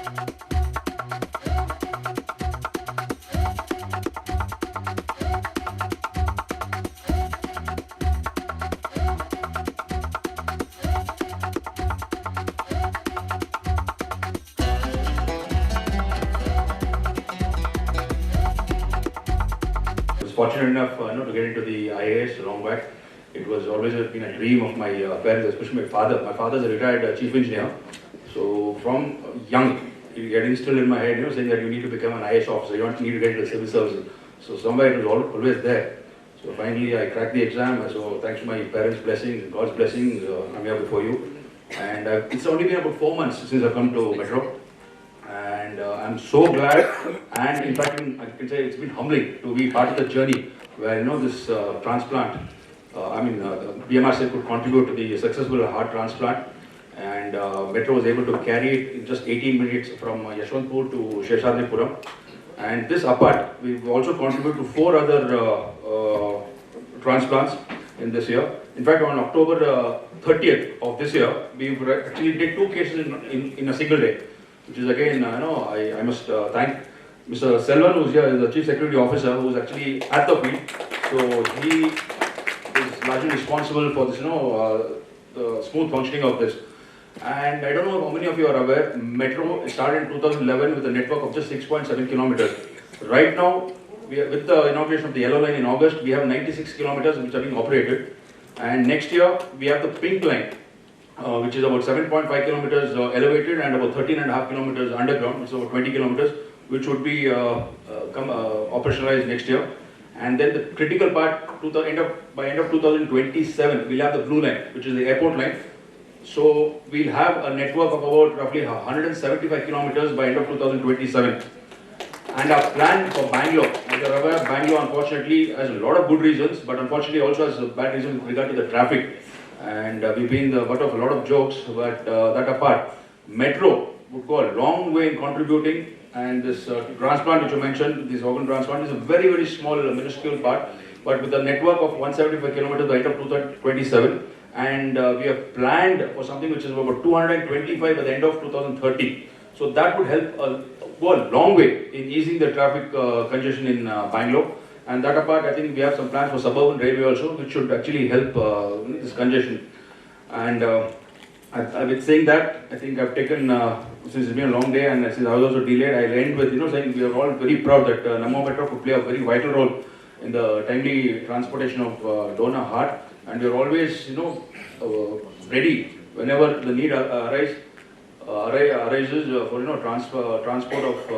I was fortunate enough to get into the IAS long back. It was always been a dream of my parents, especially my father. My father is a retired chief engineer. So from young, he had instilled in my head, saying that you need to become an IAS officer. You don't need to get into the civil services. So somewhere it was always there. So finally I cracked the exam. So thanks to my parents' blessings, God's blessings, I'm here before you. And it's only been about 4 months since I've come to Metro. And I'm so glad, and in fact I can say it's been humbling to be part of the journey where this transplant, the BMRC could contribute to the successful heart transplant, and Metro was able to carry it in just 18 minutes from Yashwantpur to Sheshadripuram. And this apart, we've also contributed to 4 other transplants in this year. In fact, on October 30th of this year, we actually did 2 cases in a single day, which is again, I must thank Mr. Selvan, who's here, is the Chief Security Officer, who's actually at the field. So he is largely responsible for this, the smooth functioning of this. And I don't know how many of you are aware, Metro started in 2011 with a network of just 6.7 kilometers. Right now, with the inauguration of the yellow line in August, we have 96 kilometers which are being operated. And next year, we have the pink line, which is about 7.5 kilometers elevated and about 13.5 kilometers underground, so about 20 kilometers, which would be operationalized next year. And then the critical part, by end of 2027, we'll have the blue line, which is the airport line. So we'll have a network of about roughly 175 kilometers by end of 2027. And our plan for Bangalore, as you're aware, Bangalore unfortunately has a lot of good reasons, but unfortunately also has a bad reason with regard to the traffic. And we've been the butt of a lot of jokes, but that apart, Metro would go a long way in contributing. And this transplant which you mentioned, this organ transplant, is a very, very small, minuscule part. But with a network of 175 kilometers by end of 2027, and we have planned for something which is about 225 at the end of 2030. So that would help go a long way in easing the traffic congestion in Bangalore. And that apart, I think we have some plans for suburban railway also, which should actually help this congestion. And with saying that, I think I've taken, since it's been a long day and since I was also delayed, I'll end with saying we are all very proud that Namo Metro could play a very vital role in the timely transportation of donor heart. And we are always, ready whenever the need arises for transport of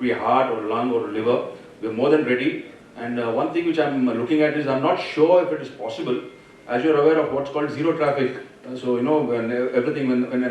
the heart or lung or liver. We are more than ready. And one thing which I'm looking at is I'm not sure if it is possible, as you're aware of what's called zero traffic. So when everything when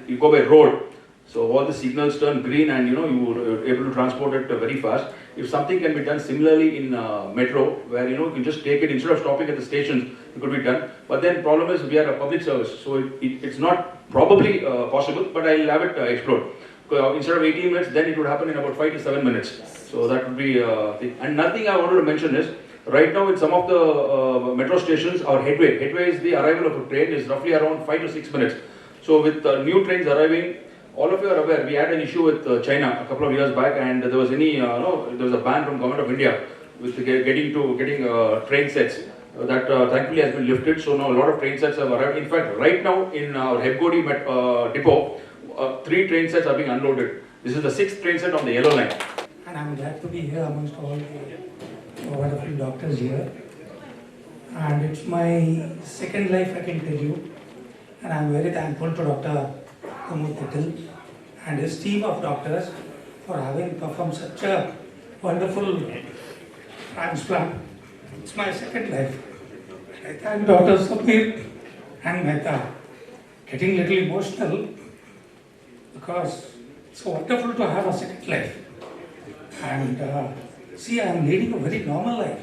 you go by road, so all the signals turn green and you're able to transport it very fast. If something can be done similarly in Metro, where you can just take it instead of stopping at the stations, it could be done. But then problem is we are a public service, so it's not probably possible. But I'll have it explored. Instead of 18 minutes, then it would happen in about 5 to 7 minutes. So that would be thing. And nothing I wanted to mention is right now in some of the metro stations, our headway is the arrival of a train is roughly around 5 to 6 minutes. So with new trains arriving, all of you are aware, we had an issue with China a couple of years back, and there was there was a ban from Government of India with getting train sets. That thankfully has been lifted, so now a lot of train sets have arrived. In fact, right now in our Hebgodi depot, 3 train sets are being unloaded. This is the 6th train set on the yellow line. And I'm glad to be here amongst all the wonderful doctors here. And it's my second life, I can tell you. And I'm very thankful to Dr. Pramod Patel and his team of doctors for having performed such a wonderful transplant. It's my second life. I thank Dr. Sapir and Mehta. Getting a little emotional because it's so wonderful to have a second life. And see, I'm leading a very normal life.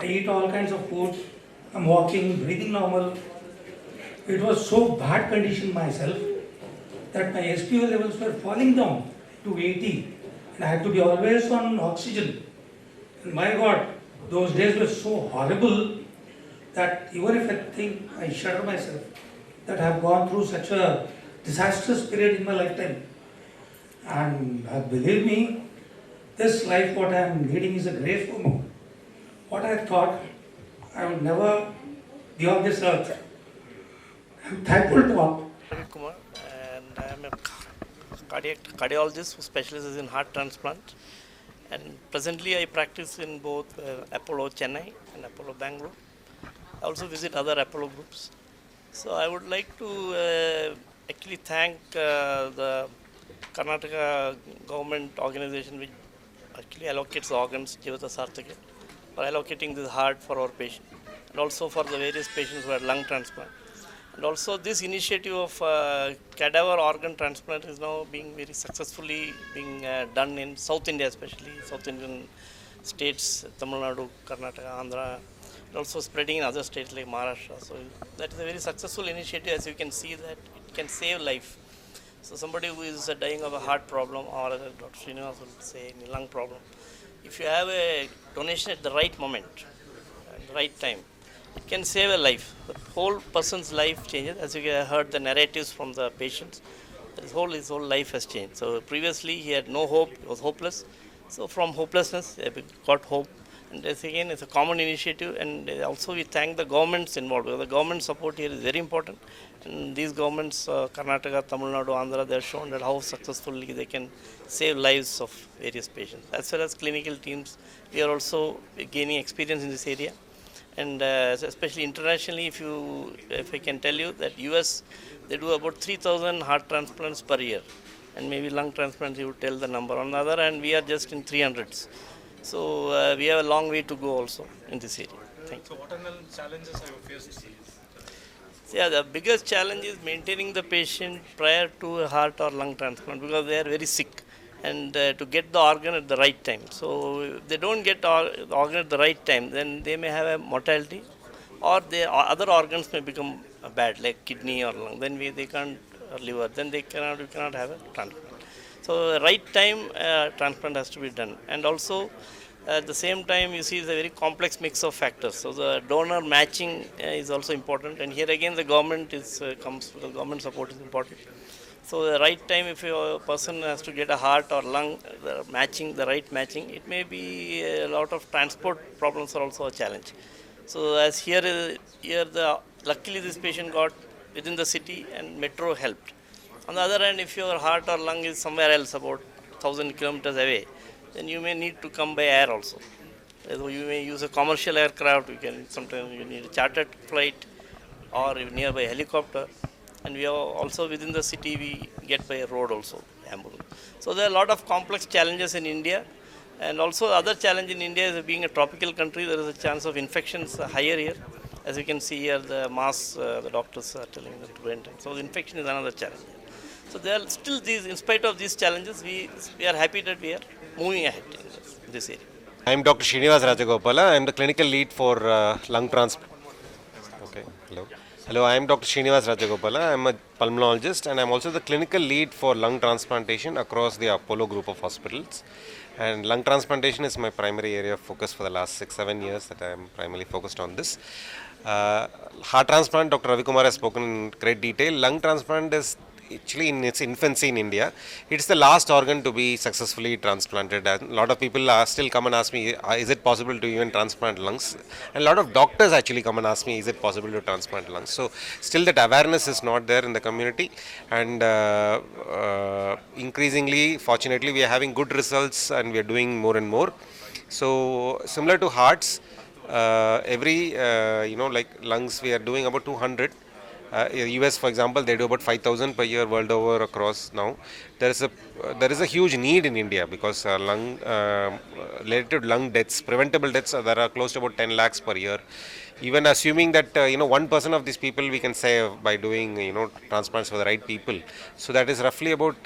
I eat all kinds of food. I'm walking, breathing normal. It was so bad condition myself that my SpO levels were falling down to 80 and I had to be always on oxygen. And my God, those days were so horrible that even if I think I shudder myself that I have gone through such a disastrous period in my lifetime. And believe me, this life what I am leading is a grace for me. What I thought I would never be on this earth. I am thankful to all. Kumar, and I am a cardiologist who specializes in heart transplant. And presently, I practice in both Apollo Chennai and Apollo Bangalore. I also visit other Apollo groups. So I would like to actually thank the Karnataka government organization which actually allocates the organs, Jivata Sarthake, for allocating this heart for our patient, and also for the various patients who had lung transplant. And also this initiative of cadaver organ transplant is now being very successfully being done in South India, especially South Indian states, Tamil Nadu, Karnataka, Andhra, and also spreading in other states like Maharashtra. So that is a very successful initiative, as you can see that it can save life. So somebody who is dying of a heart problem, or as Dr. Srinivas would say, a lung problem, if you have a donation at the right moment, at the right time, it can save a life. The whole person's life changes. As you heard the narratives from the patients, his whole life has changed. So previously he had no hope, he was hopeless. So from hopelessness, he got hope. And this again is a common initiative, and also we thank the governments involved, because the government support here is very important. And these governments, Karnataka, Tamil Nadu, Andhra, they have shown that how successfully they can save lives of various patients. As well as clinical teams, we are also gaining experience in this area. And especially internationally, if I can tell you that US, they do about 3,000 heart transplants per year, and maybe lung transplants, you would tell the number. On the other hand, we are just in 300s. So we have a long way to go also in this area. Thank you. So what are the challenges have you faced? Yeah, the biggest challenge is maintaining the patient prior to a heart or lung transplant, because they are very sick, and to get the organ at the right time. So if they don't get the organ at the right time, then they may have a mortality, or their other organs may become bad, like kidney or lung. Then they can't, or liver. Then we cannot have a transplant. So right time transplant has to be done. And also at the same time, you see it's a very complex mix of factors. So the donor matching is also important. And here again the government the government support is important. So the right time, if a person has to get a heart or lung, the right matching, it may be a lot of transport problems are also a challenge. So as luckily this patient got within the city and metro helped. On the other hand, if your heart or lung is somewhere else, about 1,000 kilometers away, then you may need to come by air also. So you may use a commercial aircraft. Sometimes you need a chartered flight or a nearby helicopter. And we are also within the city, we get by a road also, ambulance. So there are a lot of complex challenges in India. And also other challenge in India is being a tropical country, there is a chance of infections higher here. As you can see here, the the doctors are telling them to prevent. So the infection is another challenge. So there are still in spite of these challenges, we are happy that we are moving ahead in this area. I am Dr. Srinivas Rajagopala. I am the clinical lead for lung transplant. Okay, hello. Hello, I am Dr. Srinivas Rajagopala. I am a pulmonologist, and I am also the clinical lead for lung transplantation across the Apollo group of hospitals. And lung transplantation is my primary area of focus for the last 6-7 years that I am primarily focused on this. Heart transplant, Dr. Ravi Kumar has spoken in great detail. Lung transplant is actually in its infancy in India. It's the last organ to be successfully transplanted. And a lot of people still come and ask me, is it possible to even transplant lungs? And a lot of doctors actually come and ask me, is it possible to transplant lungs? So still that awareness is not there in the community. And increasingly, fortunately, we are having good results and we are doing more and more. So similar to hearts, like lungs, we are doing about 200. US, for example, they do about 5,000 per year world over across now. There is a huge need in India because related lung deaths, preventable deaths, there are close to about 10 lakhs per year. Even assuming that 1% of these people we can save by doing transplants for the right people. So that is roughly about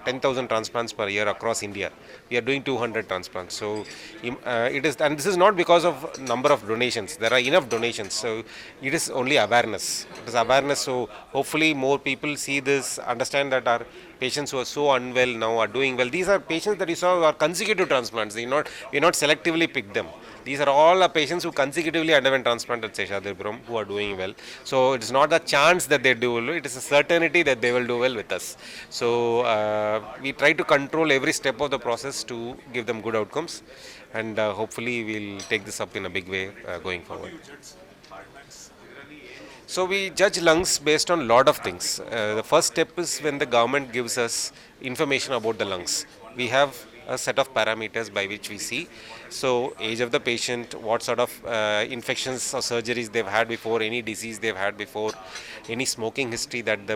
10,000 transplants per year across India. We are doing 200 transplants. So it is, and this is not because of number of donations. There are enough donations. So it is only awareness. It is awareness. So hopefully more people see this, understand that our patients who are so unwell now are doing well. These are patients that you saw are consecutive transplants. We not selectively pick them. These are all patients who consecutively underwent transplant at Seshadripuram who are doing well. So it is not a chance that they do well, it is a certainty that they will do well with us. So we try to control every step of the process to give them good outcomes, and hopefully we'll take this up in a big way going forward. So we judge lungs based on a lot of things. The first step is when the government gives us information about the lungs. We have a set of parameters by which we see. So age of the patient, what sort of infections or surgeries they've had before, any disease they've had before, any smoking history that the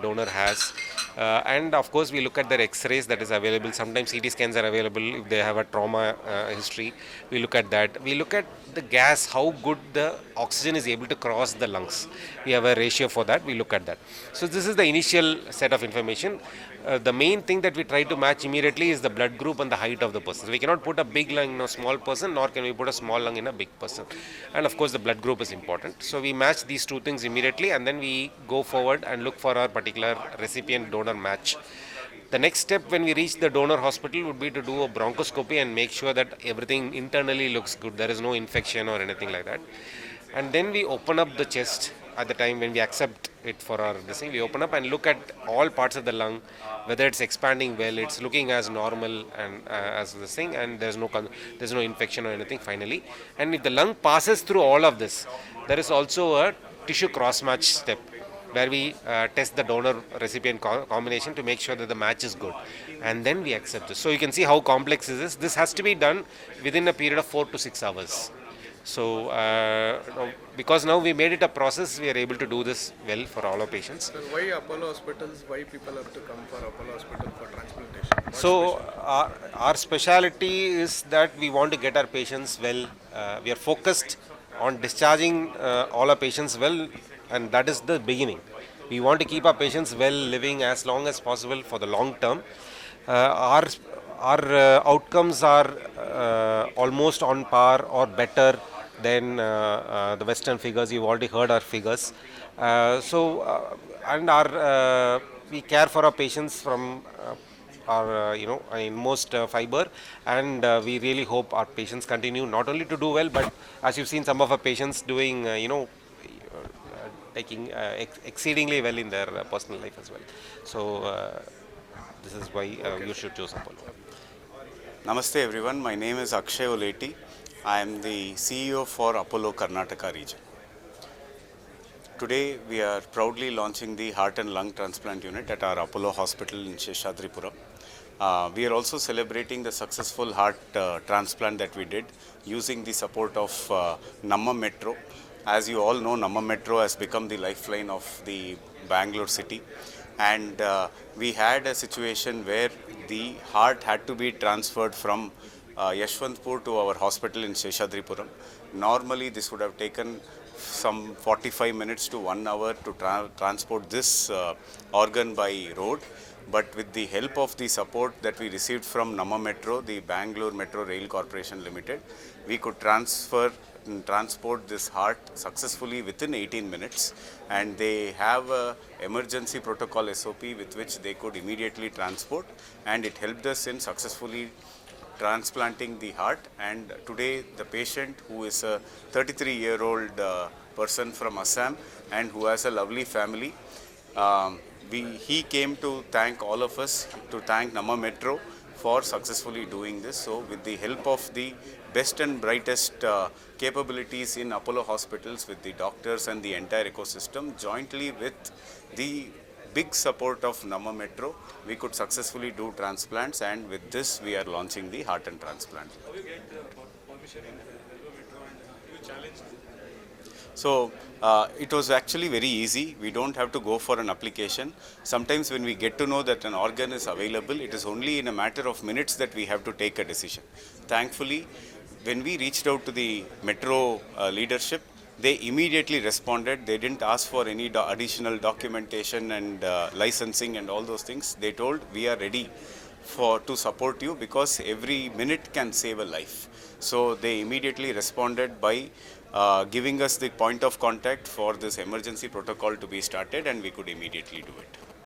donor has. And of course we look at their x-rays that is available. Sometimes CT scans are available if they have a trauma history. We look at that. We look at the gas, how good the oxygen is able to cross the lungs. We have a ratio for that. We look at that. So this is the initial set of information. The main thing that we try to match immediately is the blood group and the height of the person. So we cannot put a big lung in a small person, nor can we put a small lung in a big person. And of course the blood group is important. So we match these two things immediately, and then we go forward and look for our particular recipient donor match. The next step when we reach the donor hospital would be to do a bronchoscopy and make sure that everything internally looks good. There is no infection or anything like that. And then we open up the chest at the time when we accept it for our this thing. We open up and look at all parts of the lung, whether it's expanding well, it's looking as normal and as this thing, and there's no infection or anything finally. And if the lung passes through all of this, there is also a tissue cross-match step where we test the donor recipient combination to make sure that the match is good, and then we accept this. So you can see how complex is this. This has to be done within a period of 4 to 6 hours. So because now we made it a process, we are able to do this well for all our patients. Sir, why Apollo hospitals, why people have to come for Apollo hospital for transplantation? So our speciality is that we want to get our patients well. We are focused on discharging all our patients well, and that is the beginning. We want to keep our patients well, living as long as possible for the long term. Our outcomes are almost on par or better than the Western figures. You've already heard our figures. And we care for our patients from our inmost fiber, and we really hope our patients continue not only to do well, but as you've seen some of our patients doing taking exceedingly well in their personal life as well. So this is why you should choose Apollo. Namaste everyone, my name is Akshay Oleti. I am the CEO for Apollo Karnataka region. Today we are proudly launching the heart and lung transplant unit at our Apollo hospital in Seshadripuram. We are also celebrating the successful heart transplant that we did using the support of Namma Metro. As you all know, Namma Metro has become the lifeline of the Bangalore city, and we had a situation where the heart had to be transferred from Yashwantpur to our hospital in Seshadripuram. Normally this would have taken some 45 minutes to 1 hour to transport this organ by road, but with the help of the support that we received from Namma Metro, the Bangalore Metro Rail Corporation Limited, we could transport this heart successfully within 18 minutes, and they have a emergency protocol SOP with which they could immediately transport, and it helped us in successfully transplanting the heart. And today the patient, who is a 33-year-old person from Assam and who has a lovely family, he came to thank all of us, to thank Namma Metro for successfully doing this. So with the help of the best and brightest capabilities in Apollo hospitals, with the doctors and the entire ecosystem, jointly with the big support of Namma Metro, we could successfully do transplants, and with this we are launching the heart and transplant. So it was actually very easy. We don't have to go for an application. Sometimes when we get to know that an organ is available, it is only in a matter of minutes that we have to take a decision. Thankfully, when we reached out to the Metro leadership, they immediately responded. They didn't ask for any additional documentation and licensing and all those things. They told, we are ready to support you, because every minute can save a life. So they immediately responded by giving us the point of contact for this emergency protocol to be started, and we could immediately do it.